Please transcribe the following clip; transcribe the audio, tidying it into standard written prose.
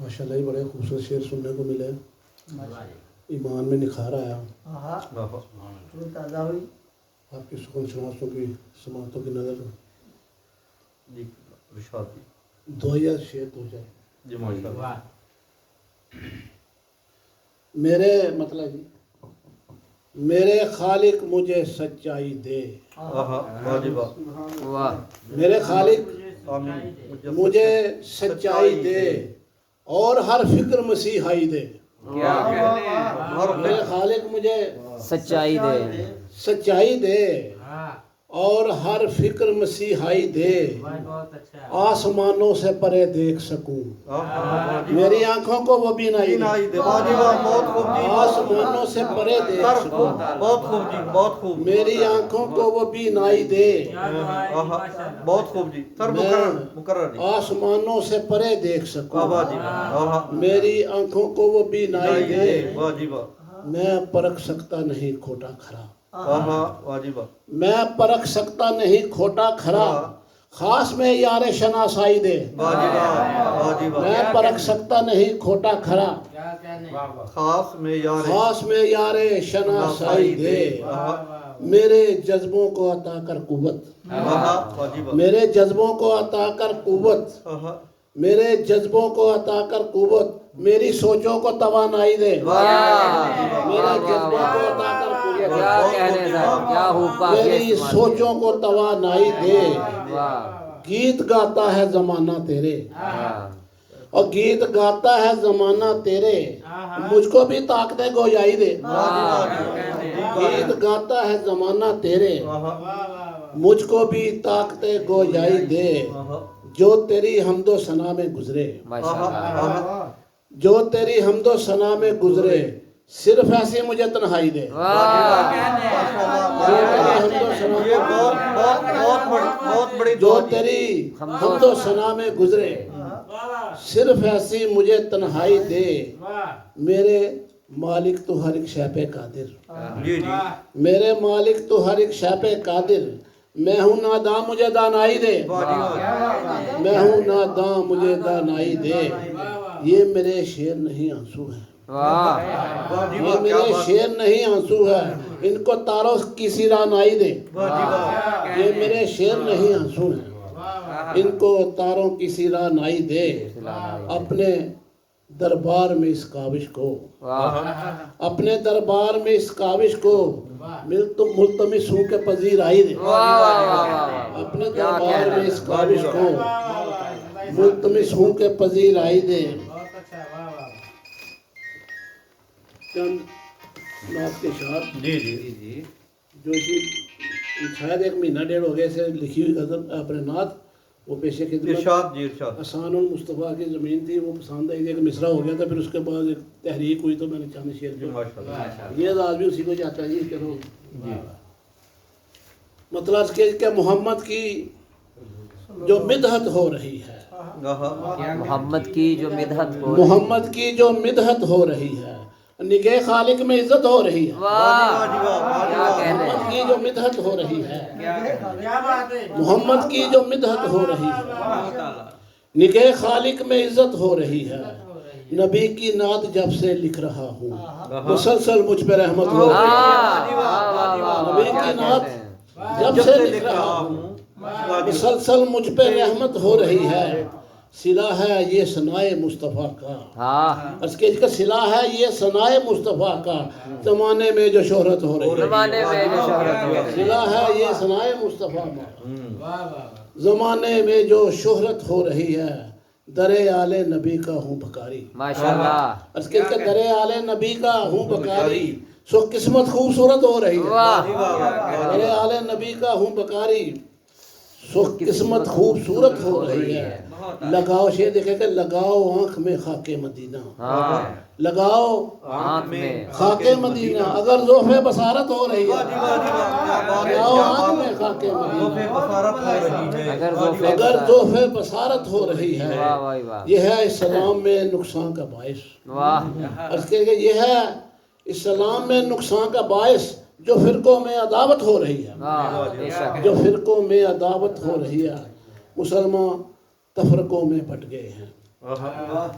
ماشاءاللہ بڑے خوبصورت شعر سننے کو ملے، ایمان میں نکھار آیا، تازہ ہوئی آپ کی سکون شناسوں کی سماعتوں کی نظر دو یا شعر ہو جائے جی ماشاءاللہ۔ میرے مطلب جی میرے خالق مجھے سچائی دے، میرے خالق مجھے سچائی دے اور ہر فکر مسیحائی دے، میرے خالق مجھے سچائی دے، سچائی دے اور ہر فکر مسیحائی دے، آسمانوں سے پرے دیکھ سکوں، میری آنکھوں کو وہ بینائی دے، آسمانوں سے پرے دیکھ سکوں، بہت خوب جی، بہت خوب، میری آنکھوں کو وہ بینائی دے، بہت خوب جی، سر مقرر جی، آسمانوں سے پرے دیکھ سکوں، واہ جی واہ، میری آنکھوں کو وہ بینائی دے، واہ جی واہ، میں پرکھ سکتا نہیں کھوٹا کھرا، واہ جی واہ، میں پرکھ سکتا نہیں کھوٹا کھرا، خاص میں یار شناسائی دے، واہ جی واہ، واہ جی واہ، میں پرکھ سکتا نہیں کھوٹا کھرا، خاص میں یار، خاص میں یار شناسائی دے، میرے جذبوں کو عطا کر قوت، واہ جی واہ، میرے جذبوں کو عطا کر قوت، میرے جذبوں کو عطا کر قوت، میری سوچوں کو توانائی دے، میرے جذبوں کو عطا کر کیا کہنے صاحب، کیا حقہ میری سوچوں کو توانائی دے، گیت گاتا ہے زمانہ تیرے، اور گیت گاتا ہے زمانہ تیرے، مجھ کو بھی طاقت گویائی دے، گیت گاتا ہے زمانہ تیرے، مجھ کو بھی طاقت گویائی دے، جو تیری حمد و ثنا میں گزرے، جو تیری حمد و ثنا میں گزرے، صرف ایسی مجھے تنہائی دے، جو تیری حمد و ثنا میں گزرے، صرف ایسی مجھے تنہائی دے، میرے مالک تو ہر ایک شے پہ قادر، میرے مالک تو ہر ایک شے پہ قادر، میں ہوں ناداں مجھے دانائی دے، میں ہوں ناداں مجھے دانائی دے، یہ میرے شعر نہیں آنسو ہیں، یہ میرے شعر نہیں آنسو ہے، ان کو تاروں کی سی رانائی دے، یہ میرے شعر نہیں آنسو ہیں، ان کو تاروں کی سی رانائی دے، اپنے دربار میں اس کاوش کو، اپنے دربار میں اس کاوش کو ملتمس ہوں کہ پذیرائی دے، اپنے دربار میں اس کاوش کو ملتمس ہوں کہ پذیرائی دے۔ چند نعت کے اشعار جی جی جی، جو اسی شاید ایک مہینہ ڈیڑھ ہو گئے سے لکھی ہوئی غزل اپنے نعت، وہ پیش خدمت ارشاد جی ارشاد، آسان المصطفیٰ کی زمین تھی، وہ پسند آئی، ایک مصرع ہو گیا تھا، پھر اس کے بعد ایک تحریک ہوئی تو میں نے چاند شعر جی ماشاءاللہ، یہ انداز بھی اسی کو چاہتا ہے جی چلو مطلب کہ محمد کی جو مدحت ہو رہی ہے، محمد کی جو مدحت ہو، محمد کی جو مدحت ہو رہی ہے، نگہ خالق میں عزت ہو رہی ہے، محمد کی جو مدحت ہو رہی ہے، محمد کی جو مدحت ہو رہی ہے، نگہ خالق میں عزت ہو رہی ہے، نبی کی نعت جب سے لکھ رہا ہوں مسلسل مجھ پہ رحمت ہو رہی ہے، نبی کی نعت جب سے لکھ رہا ہوں مسلسل مجھ پہ رحمت ہو رہی ہے، صلہ ہے یہ ثنائے مصطفیٰ کا، اس کا صلہ ہے یہ ثنائے مصطفیٰ کا، زمانے میں جو شہرت ہو رہی ہے، صلہ ہے یہ ثنائے مصطفیٰ کا، زمانے میں جو شہرت ہو رہی ہے، در آل نبی کا ہوں بکاری، ماشاءاللہ، اس کے در آل نبی کا ہوں بکاری، سو قسمت خوبصورت ہو رہی ہے، در آل نبی کا ہوں بکاری، سو قسمت خوبصورت ہو رہی ہے، لگاؤ شے دیکھے کہ لگاؤ آنکھ میں خاک مدینہ، لگاؤ آنکھ میں خاک مدینہ، اگر ذوف بصارت ہو رہی ہے، لگاؤ آنکھ میں خاک مدینہ، اگر ذوف بصارت ہو رہی ہے، یہ ہے اسلام میں نقصان کا باعث، اس کے یہ ہے اسلام میں نقصان کا باعث، جو فرقوں میں عداوت ہو رہی ہے، جو فرقوں میں عداوت ہو رہی ہے، مسلمان تفرقوں میں بٹ گئے ہیں،